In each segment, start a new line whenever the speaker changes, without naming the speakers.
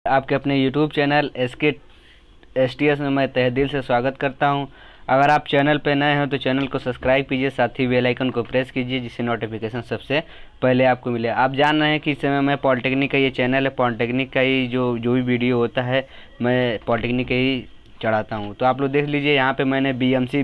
आपके अपने YouTube channel SK STS में मैं तहे दिल से स्वागत करता हूं। अगर आप चैनल पर नए हैं तो चैनल को सब्सक्राइब कीजिए, साथ ही बेल आइकन को प्रेस कीजिए जिससे नोटिफिकेशन सबसे पहले आपको मिले। आप जान रहे हैं कि इस समय मैं पॉलिटेक्निक का ये चैनल है, पॉलिटेक्निक का ही जो भी वीडियो होता है मैं पॉलिटेक्निक का ही चढ़ाता हूँ। तो आप लोग देख लीजिए, यहाँ पे मैंने BMC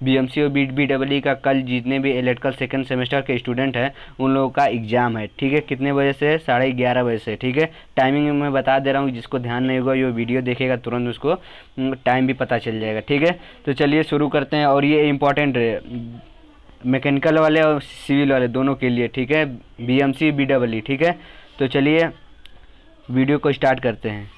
BMC और BEE का कल जितने भी इलेक्ट्रिकल सेकंड सेमेस्टर के स्टूडेंट हैं उन लोगों का एग्ज़ाम है। ठीक है, कितने बजे से? 11:30 बजे से। ठीक है, टाइमिंग मैं बता दे रहा हूँ, जिसको ध्यान नहीं होगा ये वीडियो देखेगा तुरंत उसको टाइम भी पता चल जाएगा। ठीक है, तो चलिए शुरू करते हैं। और ये इम्पोर्टेंट है मैकेनिकल वाले और सिविल वाले दोनों के लिए। ठीक है, BMC BEE। ठीक है, तो चलिए वीडियो को स्टार्ट करते हैं।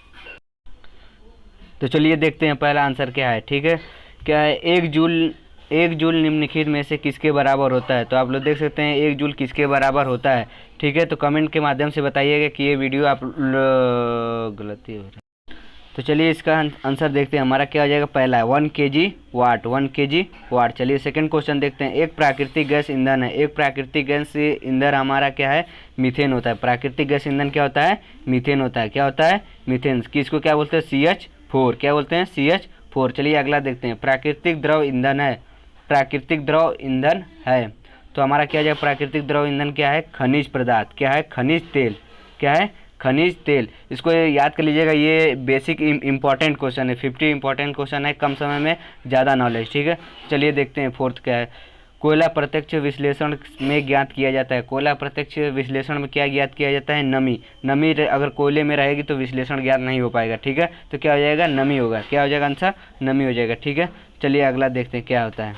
तो चलिए देखते हैं पहला आंसर क्या है। ठीक है, क्या है? 1 जूल निम्नलिखित में से किसके बराबर होता है? तो आप लोग देख सकते हैं 1 जूल किसके बराबर होता है। ठीक है, तो कमेंट के माध्यम से बताइएगा कि ये वीडियो आप गलती हो रही है। तो चलिए इसका आंसर देखते हैं। हमारा क्या हो जाएगा? पहला है 1 kg वाट, 1 kg वाट। चलिए सेकंड क्वेश्चन देखते हैं। एक प्राकृतिक गैस ईंधन है, एक प्राकृतिक गैस ईंधन हमारा क्या है? मीथेन होता है। प्राकृतिक गैस ईंधन क्या होता है? मीथेन होता है। क्या होता है? मीथेन। किसको क्या बोलते हैं? CH4। क्या बोलते हैं? CH4। चलिए अगला देखते हैं। प्राकृतिक द्रव ईंधन है, प्राकृतिक द्रव ईंधन है तो हमारा क्या हो जाएगा? प्राकृतिक द्रव ईंधन क्या है? खनिज पदार्थ। क्या है? खनिज तेल। क्या है? खनिज तेल। इसको याद कर लीजिएगा, ये बेसिक इंपॉर्टेंट क्वेश्चन है। 50 इंपॉर्टेंट क्वेश्चन है, कम समय में ज़्यादा नॉलेज। ठीक है, चलिए देखते हैं फोर्थ क्या है। कोयला प्रत्यक्ष विश्लेषण में ज्ञात किया जाता है। कोयला प्रत्यक्ष विश्लेषण में क्या ज्ञात किया जाता है? नमी। नमी अगर कोयले में रहेगी तो विश्लेषण ज्ञात नहीं हो पाएगा। ठीक है, तो क्या हो जाएगा? नमी होगा। क्या हो जाएगा आंसर? नमी हो जाएगा। ठीक है, चलिए अगला देखते हैं क्या होता है।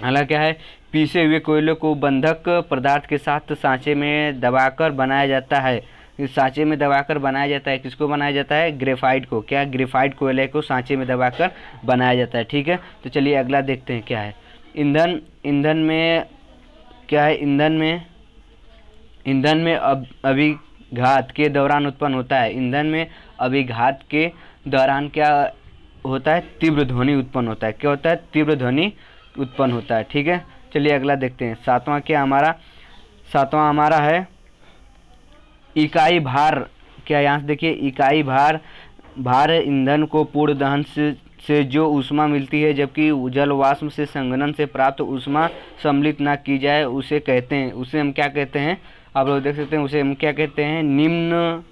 अगला क्या है? पीसे हुए कोयले को बंधक पदार्थ के साथ सांचे में दबाकर बनाया जाता है। इस सांचे में दबाकर बनाया जाता है। किसको बनाया जाता है? ग्रेफाइट को। क्या? ग्रेफाइट कोयले को सांचे में दबाकर बनाया जाता है। ठीक है, तो चलिए अगला देखते हैं क्या है। ईंधन। ईंधन में क्या है? ईंधन में अभिघात के दौरान उत्पन्न होता है। ईंधन में अभिघात के दौरान क्या होता है? तीव्र ध्वनि उत्पन्न होता है। क्या होता है? तीव्र ध्वनि उत्पन्न होता है। ठीक है, चलिए अगला देखते हैं। सातवां क्या हमारा? सातवां हमारा है इकाई भार। क्या? यहाँ से देखिए, इकाई भार। भार ईंधन को पूर्ण दहन से जो ऊष्मा मिलती है, जबकि जल वाष्प से संघनन से प्राप्त ऊष्मा सम्मिलित ना की जाए, उसे कहते हैं, उसे हम क्या कहते हैं? आप लोग देख सकते हैं, उसे हम क्या कहते हैं? निम्न।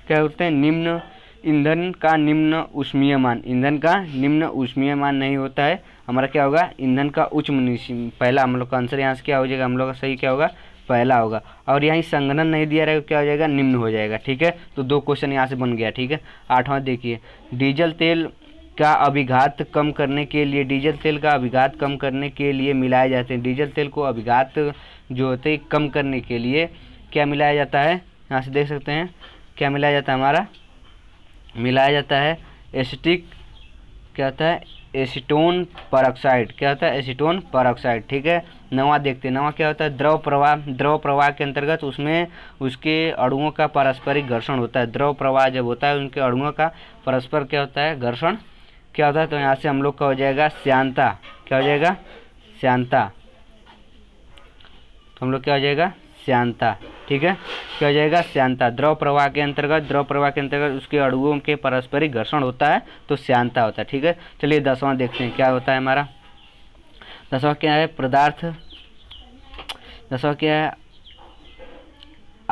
क्या होते हैं? निम्न। ईंधन का निम्न ऊष्मीय मान। ईंधन का निम्न ऊष्मीय मान नहीं होता है, हमारा क्या होगा? ईंधन का उच्च। पहला हम लोग का आंसर यहाँ से क्या हो जाएगा? हम लोग का सही क्या होगा? पहला होगा। और यहाँ संघनन नहीं दिया रहेगा, क्या हो जाएगा? निम्न हो जाएगा। ठीक है, तो 2 क्वेश्चन यहाँ से बन गया। ठीक है, आठवां देखिए। डीजल तेल का अभिघात कम करने के लिए, डीजल तेल का अभिघात कम करने के लिए मिलाए जाते हैं। डीजल तेल को अभिघात जो होते हैं कम करने के लिए क्या मिलाया जाता है? यहाँ से देख सकते हैं क्या मिलाया जाता है? हमारा मिलाया जाता है एसिटिक। क्या होता है? Acetone peroxide. क्या होता है? Acetone peroxide. ठीक है, नवा देखते हैं। नवा क्या होता है? द्रव प्रवाह। द्रव प्रवाह के अंतर्गत उसमें उसके अणुओं का पारस्परिक घर्षण होता है। द्रव प्रवाह जब होता है उनके अणुओं का परस्पर क्या होता है? घर्षण। क्या होता है? तो यहाँ से हम लोग का हो जाएगा श्यानता। क्या हो जाएगा? श्यानता। तो हम लोग क्या हो जाएगा? श्यानता। ठीक है, क्या हो जाएगा? श्यानता। द्रव प्रवाह के अंतर्गत उसके अणुओं के पारस्परिक घर्षण होता है तो श्यानता होता है। ठीक है, चलिए 10वां देखते हैं क्या होता है हमारा। 10वां क्या है? पदार्थ। 10वां क्या है?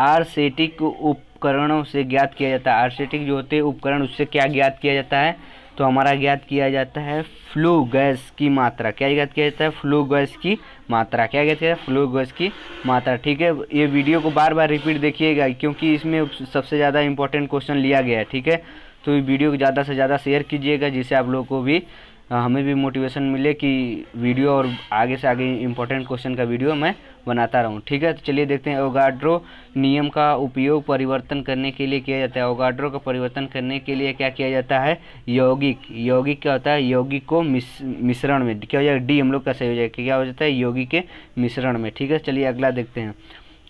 आर्सेटिक उपकरणों से ज्ञात किया जाता है। आर्सेटिक जो होते हैं उपकरण, उससे क्या ज्ञात किया जाता है? तो हमारा ज्ञात किया जाता है फ्लू गैस की मात्रा। क्या ज्ञात किया जाता है? फ्लू गैस की मात्रा। क्या कहते हैं? फ्लू गैस की मात्रा। ठीक है, ये वीडियो को बार बार रिपीट देखिएगा क्योंकि इसमें सबसे ज़्यादा इंपॉर्टेंट क्वेश्चन लिया गया है। ठीक है, तो ये वीडियो को ज़्यादा से ज़्यादा शेयर कीजिएगा जिससे आप लोगों को भी हमें भी मोटिवेशन मिले कि वीडियो और आगे से आगे इंपॉर्टेंट क्वेश्चन का वीडियो मैं बनाता रहूं। ठीक है, तो चलिए देखते हैं। एवोगाड्रो नियम का उपयोग परिवर्तन करने के लिए किया जाता है। एवोगाड्रो का परिवर्तन करने के लिए क्या किया जाता है? यौगिक। यौगिक क्या होता है? यौगिक को मिश्रण में क्या हो जाएगा? डी हम लोग का सही हो जाएगा। क्या हो जाता है? यौगिक के मिश्रण में। ठीक है, चलिए अगला देखते हैं।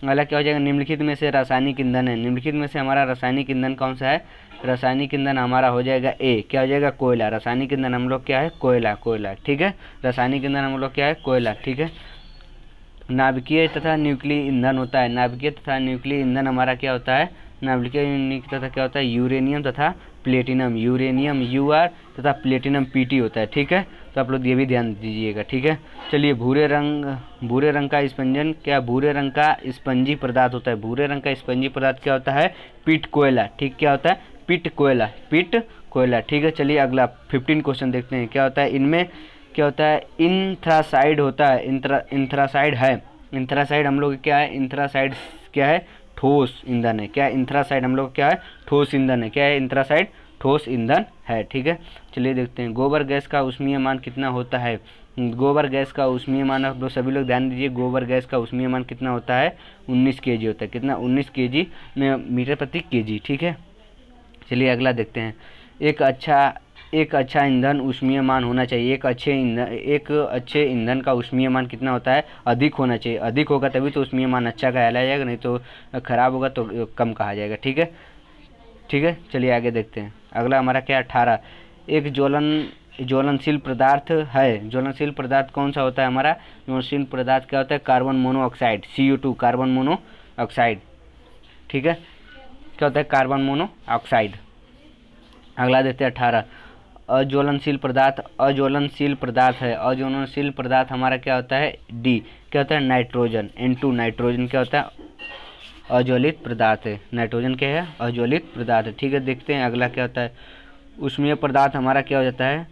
अगला क्या हो जाएगा? निम्नलिखित में से रासायनिक ईंधन है। निम्नलिखित में से हमारा रासायनिक ईंधन कौन सा है? रासायनिक ईंधन हमारा हो जाएगा ए। क्या हो जाएगा? कोयला। रासायनिक ईंधन हम लोग क्या है? कोयला। कोयला। ठीक है, रासायनिक ईंधन हम लोग क्या है? कोयला। ठीक है, नाभिकीय तथा न्यूक्लियर ईंधन होता है। नाभिकीय तथा न्यूक्लियर ईंधन हमारा क्या होता है? नाभिकीय यूनिक तथा क्या होता है यूरेनियम तथा प्लेटिनम, यूरेनियम UR तथा प्लेटिनम PT होता है। ठीक है, तो आप लोग ये भी ध्यान दीजिएगा। ठीक है, चलिए भूरे रंग का स्पंजन क्या भूरे रंग का स्पंजी पदार्थ होता है। भूरे रंग का स्पंजी पदार्थ क्या होता है पिट कोयला। ठीक, क्या होता है पिट कोयला। ठीक है, चलिए अगला 15 क्वेश्चन देखते हैं। क्या होता है इनमें क्या होता है इंथ्रासाइड होता है। इंथ्रासाइड है, इंथ्रासाइड हम लोग क्या है इंथ्रासाइड क्या है ठोस ईंधन है। क्या है इंथ्रासाइड हम लोग क्या है ठोस ईंधन है। क्या है इंथ्रासाइड ठोस ईंधन है। ठीक है, चलिए देखते हैं गोबर गैस का ऊष्मीय मान कितना होता है। गोबर गैस का ऊष्मीय मान आप लोग सभी लोग ध्यान दीजिए। गोबर गैस का ऊष्मीय मान कितना होता है 19 kg होता है। कितना 19 kg मीटर प्रति kg। ठीक है, चलिए अगला देखते हैं। एक अच्छा ईंधन ऊष्मीय मान होना चाहिए। एक अच्छे ईंधन का ऊष्मीय मान कितना होता है अधिक होना चाहिए। अधिक होगा तभी तो ऊष्मीय मान अच्छा कहलाया जाएगा, नहीं तो खराब होगा तो कम कहा जाएगा। ठीक है, चलिए आगे देखते हैं। अगला हमारा क्या 18 एक ज्वलनशील पदार्थ है। ज्वलनशील पदार्थ कौन सा होता है हमारा ज्वलनशील पदार्थ क्या होता है carbon monoxide CO2 carbon monoxide. ठीक है, क्या होता है कार्बन मोनोऑक्साइड। अगला देते हैं 18 अज्वलनशील पदार्थ है। अज्वलनशील पदार्थ हमारा क्या होता है D क्या होता है नाइट्रोजन N2 नाइट्रोजन क्या होता है अज्वलित पदार्थ है। नाइट्रोजन क्या है अज्वलित पदार्थ है। ठीक है, देखते हैं अगला क्या होता है ऊष्मीय पदार्थ हमारा क्या हो जाता है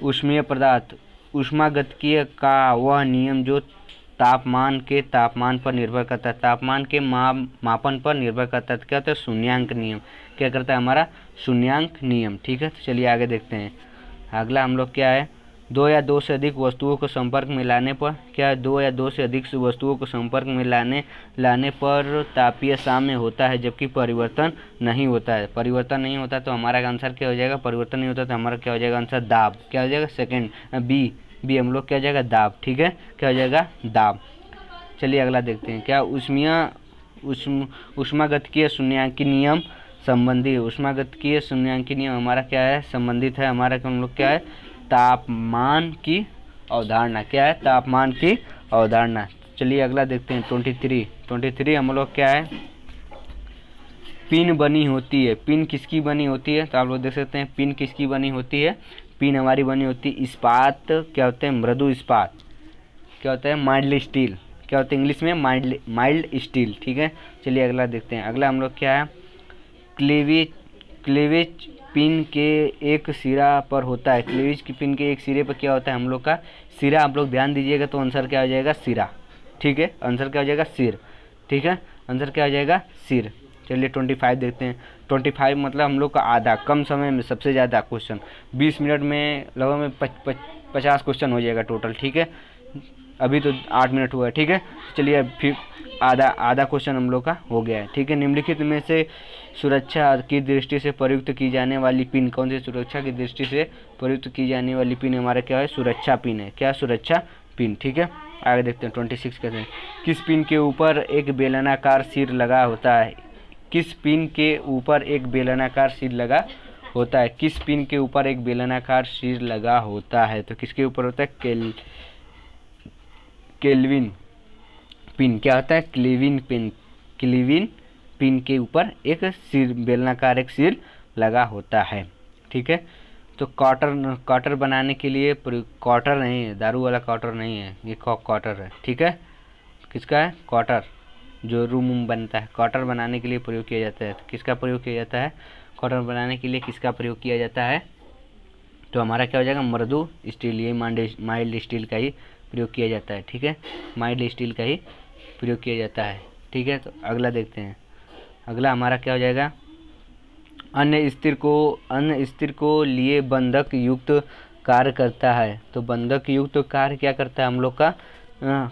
ऊष्मीय पदार्थ ऊष्मागतिकीय का वह नियम जो तापमान पर निर्भर करता है। तापमान के मापन पर निर्भर करता है। क्या होता है शून्यांक नियम। क्या करता है हमारा शून्यांक नियम। ठीक है, तो चलिए आगे देखते हैं। अगला हम लोग क्या है दो या दो से अधिक वस्तुओं को संपर्क में लाने पर क्या दो या दो से अधिक वस्तुओं को संपर्क में लाने पर तापीय साम्य होता है जबकि परिवर्तन नहीं होता है। परिवर्तन नहीं होता तो हमारा आंसर क्या हो जाएगा परिवर्तन नहीं होता तो हमारा क्या हो जाएगा आंसर दाब। क्या हो जाएगा सेकंड बी हम लोग क्या हो जाएगा दाब। ठीक है, क्या हो जाएगा दाब। चलिए अगला देखते हैं। क्या ऊष्मागतिकीय शून्यांकी नियम संबंधी ऊष्मागतिकीय शून्यांकी नियम हमारा क्या है संबंधित है हमारा हम लोग क्या है तापमान की अवधारणा। क्या है तापमान की अवधारणा। चलिए अगला देखते हैं 23 हम लोग क्या है पिन बनी होती है। पिन किसकी बनी होती है तो आप लोग देख सकते हैं पिन किसकी बनी होती है पिन हमारी बनी होती है इस्पात क्या होते हैं मृदु इस्पात क्या होता है माइल्ड स्टील क्या होता है इंग्लिश में माइल्ड स्टील। ठीक है, चलिए अगला देखते हैं। अगला हम लोग क्या है क्लीवेज पिन के एक सिरा पर होता है। क्लीवेज की पिन के एक सिरे पर क्या होता है हम लोग का सिरा। आप लोग ध्यान दीजिएगा तो आंसर क्या हो जाएगा सिरा। ठीक है, आंसर क्या हो जाएगा सिर। ठीक है, आंसर क्या हो जाएगा सिर। चलिए 25 देखते हैं। 25 मतलब हम लोग का आधा कम समय में सबसे ज़्यादा क्वेश्चन 20 मिनट में लगभग में 50 क्वेश्चन हो जाएगा टोटल। ठीक है, अभी तो 8 मिनट हुआ है। ठीक है, चलिए फिर आधा क्वेश्चन हम लोग का हो गया है। ठीक है, निम्नलिखित में से सुरक्षा की दृष्टि से प्रयुक्त की जाने वाली पिन कौन सी सुरक्षा की दृष्टि से प्रयुक्त की जाने वाली पिन हमारा क्या है सुरक्षा पिन है। क्या सुरक्षा पिन। ठीक है, आगे देखते हैं 26 कहते हैं किस पिन के ऊपर एक बेलनाकार सिर लगा होता है। किस पिन के ऊपर एक बेलनाकार सिर लगा होता है। किस पिन के ऊपर एक बेलनाकार सिर लगा होता है तो किसके ऊपर होता है केल्विन पिन। क्या होता है क्लीविन पिन के ऊपर एक सिर बेलनाकार एक सिर लगा होता है। ठीक है, तो कॉटर बनाने के लिए कॉटर नहीं है दारू वाला कॉटर नहीं है ये कॉटर है। ठीक है, किसका है कॉटर जो रूम बनता है कॉटर बनाने के लिए प्रयोग किया जाता है। किसका प्रयोग किया जाता है कॉटर बनाने के लिए किसका प्रयोग किया जाता है तो हमारा क्या हो जाएगा मृदु स्टील ये माइल्ड स्टील का ही प्रयोग किया जाता है। ठीक है, माइल्ड स्टील का ही प्रयोग किया जाता है। ठीक है, तो अगला देखते हैं। अगला हमारा क्या हो जाएगा अन्य स्थिर को लिए बंधक युक्त कार्य करता है। तो बंधक युक्त कार्य क्या करता है हम लोग का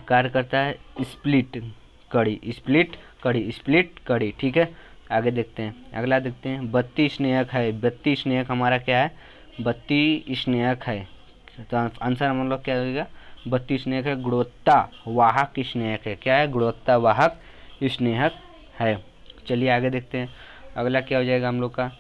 कार्य करता है स्प्लिट कड़ी। ठीक है, आगे देखते हैं। अगला देखते हैं बत्ती स्नेहक है। बत्ती स्नेहक हमारा क्या है बत्ती स्नेहक है तो आंसर हम लोग क्या होगा बत्ती स्नेहक है गुणवत्ता वाहक स्नेहक है। क्या है गुणवत्ता वाहक स्नेहक है। चलिए आगे देखते हैं। अगला क्या हो जाएगा हम लोग का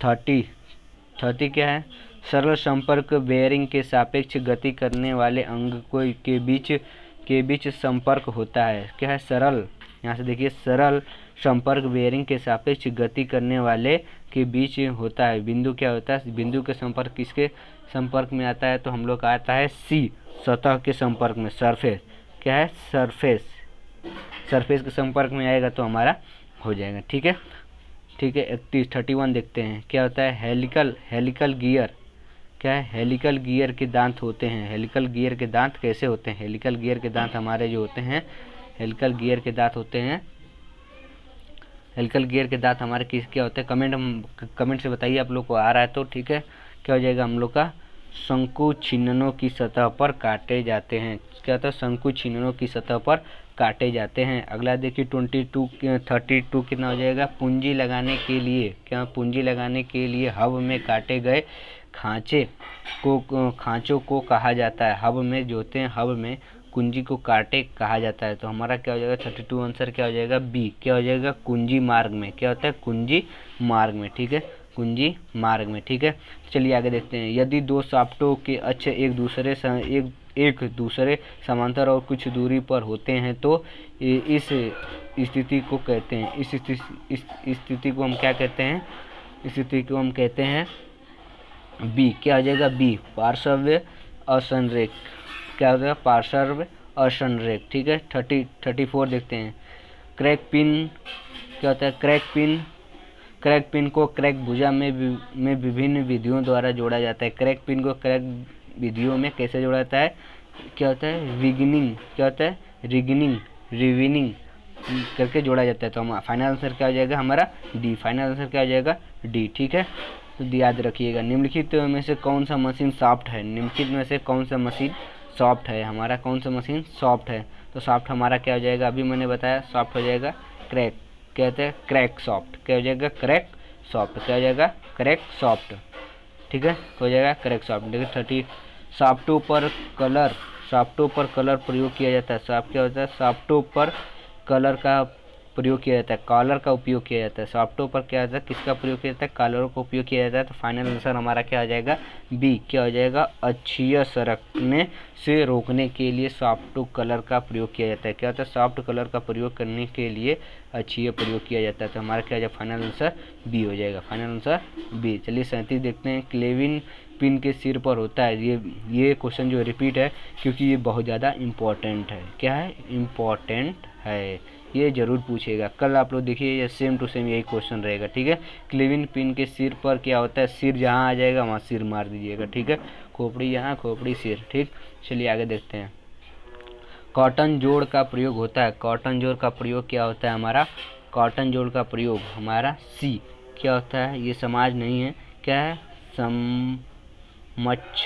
30 क्या है सरल संपर्क बेयरिंग के सापेक्ष गति करने वाले अंग के बीच संपर्क होता है। क्या है सरल यहाँ से देखिए सरल संपर्क बेयरिंग के सापेक्ष गति करने वाले के बीच होता है। बिंदु क्या होता है? बिंदु के संपर्क किसके संपर्क में आता है? तो हम लोग का आता है सी, सतह के संपर्क में, सरफेस। क्या है? सरफेस। सरफेस के संपर्क में आएगा तो हमारा हो जाएगा। ठीक है, ठीक है। 31 देखते हैं क्या होता है? Helical gear. क्या है? हेलिकल गियर के दांत होते हैं। हेलिकल गियर के दांत कैसे होते हैं? हेलिकल गियर के दांत हमारे जो होते हैं, हेलिकल गियर के दांत होते हैं, हेलिकल गियर के दांत हमारे किस क्या होते हैं? कमेंट से बताइए आप लोग को आ रहा है तो। ठीक है, क्या हो जाएगा हम लोग का? शंकु छिन्नों की सतह पर काटे जाते हैं। क्या होता है? शंकु छिन्नों की सतह पर काटे जाते हैं। अगला देखिए 32 कितना हो जाएगा? पूंजी लगाने के लिए। क्या? पूंजी लगाने के लिए हब में काटे गए खांचों को कहा जाता है। हब में जो होते हैं, हब में कुंजी को काटे कहा जाता है। तो हमारा क्या हो जाएगा? 32 आंसर क्या हो जाएगा? बी। क्या हो जाएगा? कुंजी मार्ग में। क्या होता है? कुंजी मार्ग में। ठीक है, कुंजी मार्ग में। ठीक है, चलिए आगे देखते हैं। यदि दो शाफ्टों के अक्ष एक दूसरे समांतर और कुछ दूरी पर होते हैं तो इस स्थिति को कहते हैं, इस स्थिति को हम क्या कहते हैं? इस स्थिति को हम कहते हैं बी। क्या हो जाएगा? बी, पार्श्व असंरेख। क्या हो जाएगा? पार्श्व असंरेख। ठीक है, 34 देखते हैं। Crack pin. क्या होता है? क्रैक पिन को क्रैक भुजा में विभिन्न विधियों द्वारा जोड़ा जाता है। क्रैक पिन को क्रैक विधियों में कैसे जोड़ा जाता है? क्या होता है? रिगनिंग। क्या होता है? रिविनिंग करके जोड़ा जाता है। तो हम फाइनल आंसर क्या हो जाएगा हमारा? डी। फाइनल आंसर क्या हो जाएगा? डी। ठीक है, तो याद रखिएगा। निम्नलिखित में से कौन सा मशीन सॉफ्ट है? निम्नलिखित में से कौन सा मशीन सॉफ्ट है? हमारा कौन सा मशीन सॉफ्ट है? तो सॉफ्ट हमारा क्या हो जाएगा? अभी मैंने बताया सॉफ्ट हो जाएगा क्रैक। क्या होता है? Crack soft. क्या हो जाएगा? Crack soft. क्या हो जाएगा? Crack soft. ठीक है, हो जाएगा क्रैक सॉफ्ट। देखिए 30 सॉफ्टों पर कलर प्रयोग किया जाता है। सॉफ्ट क्या होता है? सॉफ्टों पर कलर का प्रयोग किया जाता है, कलर का उपयोग किया जाता है। सॉफ्टों पर क्या होता है? किसका प्रयोग किया जाता है? कलरों का उपयोग किया जाता है। तो फाइनल आंसर हमारा क्या हो जाएगा? बी। क्या हो जाएगा? अक्षीय सरकने से रोकने के लिए सॉफ्ट कलर का प्रयोग किया जाता है। क्या होता है? सॉफ्ट कलर का प्रयोग करने के लिए अक्षीय प्रयोग किया जाता है। तो हमारा क्या हो जाएगा? फाइनल आंसर बी हो जाएगा। Final answer B. चलिए 37 देखते हैं। क्लेविन पिन के सिर पर होता है। ये क्वेश्चन जो रिपीट है क्योंकि ये बहुत ज़्यादा इम्पोर्टेंट है। क्या है? इम्पोर्टेंट है, ये जरूर पूछेगा। कल आप लोग देखिए ये सेम टू सेम यही क्वेश्चन रहेगा। ठीक है, क्लेविन पिन के सिर पर क्या होता है? सिर जहाँ आ जाएगा वहाँ सिर मार दीजिएगा। ठीक है, खोपड़ी यहाँ, खोपड़ी सिर। ठीक, चलिए आगे देखते हैं। कॉटन जोड़ का प्रयोग होता है। कॉटन जोड़ का प्रयोग क्या होता है हमारा? कॉटन जोड़ का प्रयोग हमारा सी। क्या होता है? ये समाज नहीं है। क्या है? समक्ष।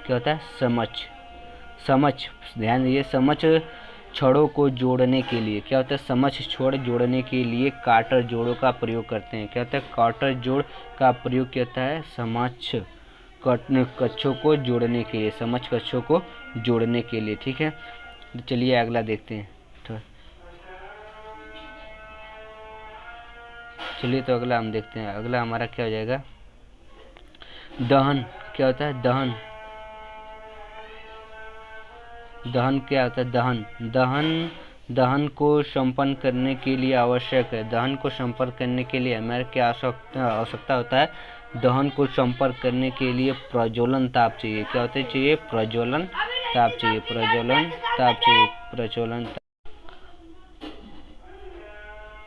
क्या होता है? समक्ष। ध्यान दीजिए, समक्ष छड़ों को जोड़ने के लिए। क्या होता है? समक्ष छोड़ जोड़ने के लिए काटर जोड़ों का प्रयोग करते हैं। क्या होता है? काटर जोड़ का प्रयोग किया जाता है समक्ष कक्षों को जोड़ने के लिए, समक्ष कक्षों को जोड़ने के लिए। ठीक है, तो चलिए अगला देखते हैं। चलिए तो अगला हम देखते हैं। अगला हमारा क्या हो जाएगा? दहन। क्या होता है? दहन क्या होता है? दहन को संपन्न करने के लिए आवश्यक है। दहन को संपन्न करने के लिए हमारे क्या आवश्यकता होता है? दहन को संपन्न करने के लिए प्रज्वलन ताप चाहिए। क्या होते चाहिए? प्रज्वलन ताप चाहिए।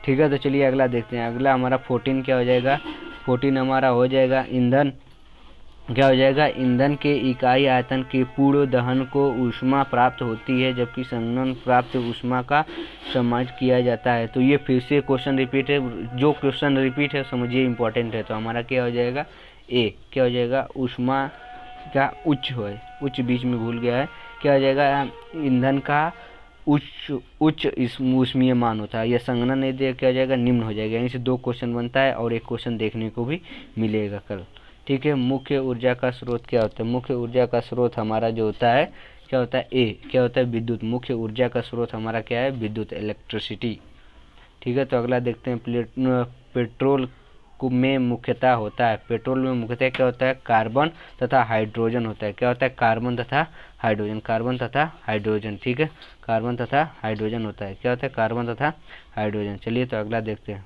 ठीक है, तो चलिए अगला देखते हैं। अगला हमारा 14 क्या हो जाएगा? 14 हमारा हो जाएगा ईंधन। क्या हो जाएगा? ईंधन के इकाई आयतन के पूर्ण दहन को ऊष्मा प्राप्त होती है, जबकि संघनन प्राप्त ऊष्मा का समाज किया जाता है। तो ये फिर से क्वेश्चन रिपीट है। जो क्वेश्चन रिपीट है समझिए इंपॉर्टेंट है। तो हमारा क्या हो जाएगा? ए। क्या हो जाएगा? ऊष्मा का उच्च बीच में भूल गया है। क्या हो जाएगा? ईंधन का उच्च ऊष्मीय मान होता है। यह संघनन नहीं दिया, क्या हो जाएगा? निम्न हो जाएगा। यानी से 2 क्वेश्चन बनता है और एक क्वेश्चन देखने को भी मिलेगा कल। ठीक है, मुख्य ऊर्जा का स्रोत क्या होता है? मुख्य ऊर्जा का स्रोत हमारा जो होता है क्या होता है? ए। क्या होता है? विद्युत। मुख्य ऊर्जा का स्रोत हमारा क्या है? विद्युत, इलेक्ट्रिसिटी। ठीक है, तो अगला देखते हैं। पेट्रोल में मुख्यतः होता है। पेट्रोल में मुख्यतः क्या होता है? कार्बन तथा हाइड्रोजन होता है। क्या होता है? कार्बन तथा हाइड्रोजन, कार्बन तथा हाइड्रोजन, ठीक है, कार्बन तथा हाइड्रोजन होता है, क्या होता है, कार्बन तथा हाइड्रोजन। चलिए तो अगला देखते हैं।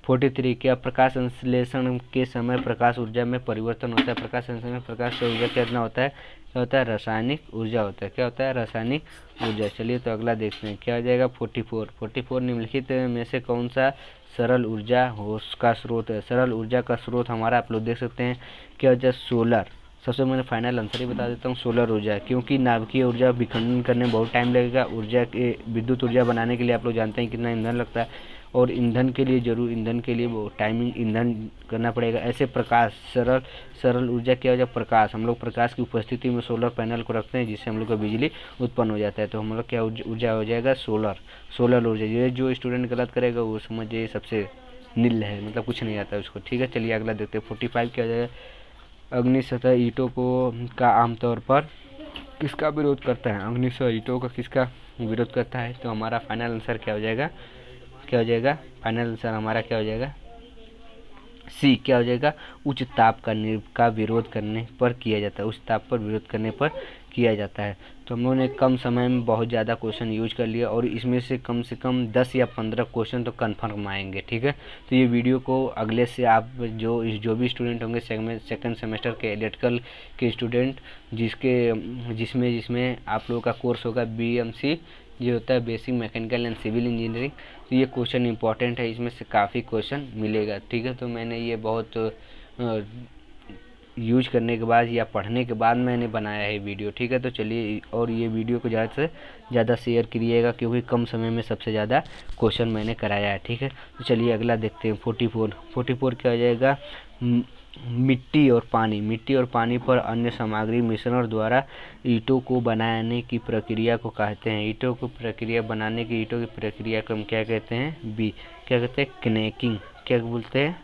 43, क्या प्रकाश संश्लेषण के समय प्रकाश ऊर्जा में परिवर्तन होता है? प्रकाश संश्लेषण में प्रकाश से ऊर्जा कितना होता है? क्या होता है? रासायनिक ऊर्जा होता है। क्या होता है? रासायनिक ऊर्जा। चलिए तो अगला देखते हैं, क्या हो जाएगा? 44 निम्नलिखित में से कौन सा सरल ऊर्जा का स्रोत है? सरल ऊर्जा का स्रोत हमारा आप लोग देख सकते हैं, क्या हो जाए? सोलर। सबसे मैंने फाइनल आंसर ही बता देता हूँ, सोलर ऊर्जा, क्योंकि नाभिकीय ऊर्जा विखंडन करने में बहुत टाइम लगेगा। ऊर्जा के विद्युत ऊर्जा बनाने के लिए आप लोग जानते हैं कितना ईंधन लगता है, और ईंधन के लिए वो टाइमिंग ईंधन करना पड़ेगा। ऐसे प्रकाश सरल ऊर्जा क्या हो जाए? प्रकाश। हम लोग प्रकाश की उपस्थिति में सोलर पैनल को रखते हैं, जिससे हम लोग का बिजली उत्पन्न हो जाता है। तो हम लोग क्या ऊर्जा हो जाएगा? सोलर ऊर्जा। ये जो स्टूडेंट गलत करेगा वो समझिए सबसे नील है, मतलब कुछ नहीं आता है उसको, ठीक है। चलिए अगला देखते हैं। 45 क्या हो जाएगा? अग्नि सतह ईंटों का आमतौर पर किसका विरोध करता है? अग्नि सतह ईंटों का किसका विरोध करता है? तो हमारा फाइनल आंसर क्या हो जाएगा? क्या हो जाएगा? फाइनल आंसर हमारा क्या हो जाएगा? सी। क्या हो जाएगा? उच्च ताप का विरोध करने पर किया जाता है। उच्च ताप पर विरोध करने पर किया जाता है। तो हम लोगों ने कम समय में बहुत ज़्यादा क्वेश्चन यूज कर लिया, और इसमें से कम 10 या 15 क्वेश्चन तो कन्फर्म आएंगे, ठीक है। तो ये वीडियो को अगले से आप जो भी स्टूडेंट होंगे सेकंड सेमेस्टर के इलेक्ट्रिकल के स्टूडेंट, जिसमें आप लोगों का कोर्स होगा BMC, ये होता है basic mechanical and civil engineering. तो ये क्वेश्चन इंपॉर्टेंट है, इसमें से काफ़ी क्वेश्चन मिलेगा, ठीक है। तो मैंने ये बहुत यूज करने के बाद या पढ़ने के बाद मैंने बनाया है वीडियो, ठीक है। तो चलिए, और ये वीडियो को ज़्यादा से ज़्यादा शेयर करिएगा, क्योंकि कम समय में सबसे ज़्यादा क्वेश्चन मैंने कराया है, ठीक है। तो चलिए अगला देखते हैं। 44 क्या हो जाएगा? मिट्टी और पानी पर अन्य सामग्री मिश्रण द्वारा ईंटों को बनाने की प्रक्रिया को कहते हैं। ईंटों की प्रक्रिया को हम क्या कहते हैं? बी। क्या कहते हैं? कनेकिंग। क्या बोलते हैं?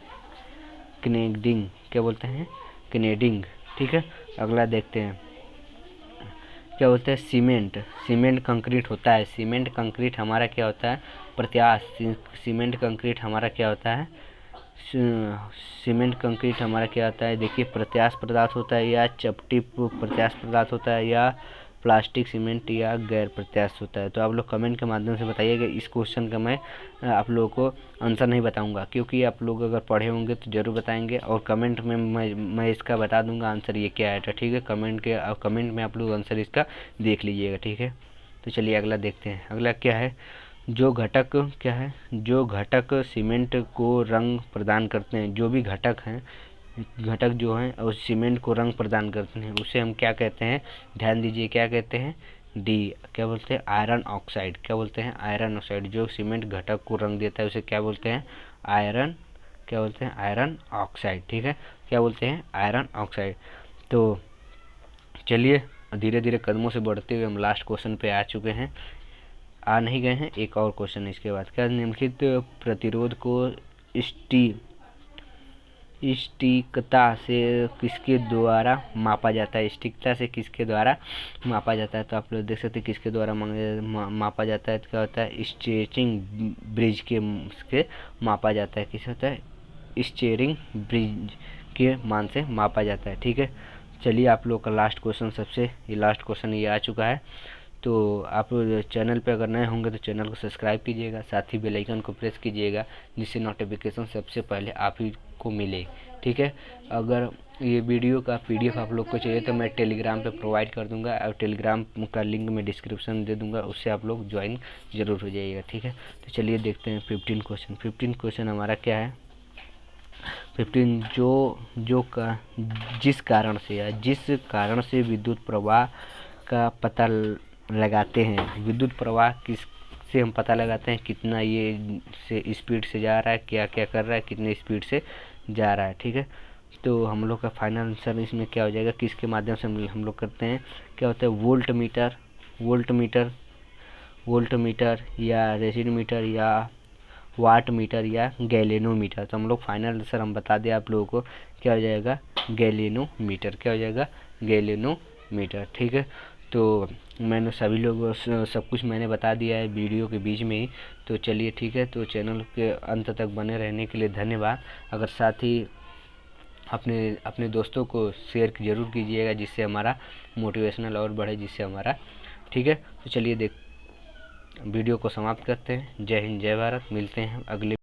कनेडिंग। क्या बोलते हैं? कनेडिंग, ठीक है। अगला देखते हैं, क्या होता है? सीमेंट कंक्रीट होता है। सीमेंट कंक्रीट हमारा क्या होता है? सीमेंट कंक्रीट हमारा क्या होता है? सीमेंट कंक्रीट हमारा क्या होता है? देखिए, प्रत्यास्थ पदार्थ होता है, या चपटी प्रत्यास्थ पदार्थ होता है, या प्लास्टिक सीमेंट, या गैर प्रत्यास्थ होता है। तो आप लोग कमेंट के माध्यम से बताइएगा। इस क्वेश्चन का मैं आप लोगों को आंसर नहीं बताऊंगा, क्योंकि आप लोग अगर पढ़े होंगे तो ज़रूर बताएंगे, और कमेंट में मैं इसका बता दूंगा आंसर ये क्या है, ठीक है। कमेंट में आप लोग आंसर इसका देख लीजिएगा, ठीक है। तो चलिए अगला देखते हैं। अगला क्या है? जो घटक सीमेंट को रंग प्रदान करते हैं, जो भी घटक जो हैं और सीमेंट को रंग प्रदान करते हैं, उसे हम क्या कहते हैं? ध्यान दीजिए, क्या कहते हैं? डी। क्या बोलते हैं? Iron oxide. क्या बोलते हैं? Iron oxide. जो सीमेंट घटक को रंग देता है उसे क्या बोलते हैं? क्या बोलते हैं? आयरन ऑक्साइड, ठीक है। क्या बोलते हैं? Iron oxide. तो चलिए धीरे धीरे कदमों से बढ़ते हुए हम लास्ट क्वेश्चन पे आ चुके हैं, आ नहीं गए हैं, एक और क्वेश्चन इसके बाद। क्या निम्नलिखित प्रतिरोध को स्टिकता से किसके द्वारा मापा जाता है? स्टिकता से किसके द्वारा मापा जाता है? तो आप लोग देख सकते हैं किसके द्वारा मापा जाता है। तो क्या होता है? स्टेयरिंग ब्रिज के मापा जाता है। किस होता है? स्टेयरिंग ब्रिज के मान से मापा जाता है, ठीक है। चलिए आप लोग का लास्ट क्वेश्चन ये आ चुका है। तो आप चैनल पे अगर नए होंगे तो चैनल को सब्सक्राइब कीजिएगा, साथ ही बेल आइकन को प्रेस कीजिएगा, जिससे नोटिफिकेशन सबसे पहले आप ही को मिले, ठीक है। अगर ये वीडियो का PDF आप लोग को चाहिए तो मैं टेलीग्राम पे प्रोवाइड कर दूंगा, और टेलीग्राम का लिंक मैं डिस्क्रिप्शन दे दूंगा, उससे आप लोग ज्वाइन ज़रूर हो जाइएगा, ठीक है। तो चलिए देखते हैं 15 क्वेश्चन हमारा क्या है। 15 जिस कारण से विद्युत प्रवाह का पता लगाते हैं। विद्युत प्रवाह किससे हम पता लगाते हैं? कितना ये से स्पीड से जा रहा है, क्या क्या कर रहा है, कितने स्पीड से जा रहा है, ठीक है। तो हम लोग का फाइनल आंसर इसमें क्या हो जाएगा? किसके माध्यम से हम लोग करते हैं? क्या होता है? वोल्ट मीटर या रेसिडोमीटर या वाट मीटर या गैलेनोमीटर। तो हम लोग फाइनल आंसर हम बता दें आप लोगों को, क्या हो जाएगा? गैलेनोमीटर। क्या हो जाएगा? गैलेनोमीटर, ठीक है। तो मैंने सभी लोगों सब कुछ मैंने बता दिया है वीडियो के बीच में ही। तो चलिए ठीक है, तो चैनल के अंत तक बने रहने के लिए धन्यवाद। अगर साथ ही अपने अपने दोस्तों को शेयर ज़रूर कीजिएगा, जिससे हमारा मोटिवेशनल और बढ़े, जिससे हमारा, ठीक है। तो चलिए वीडियो को समाप्त करते हैं। जय हिंद, जय भारत। मिलते हैं अगले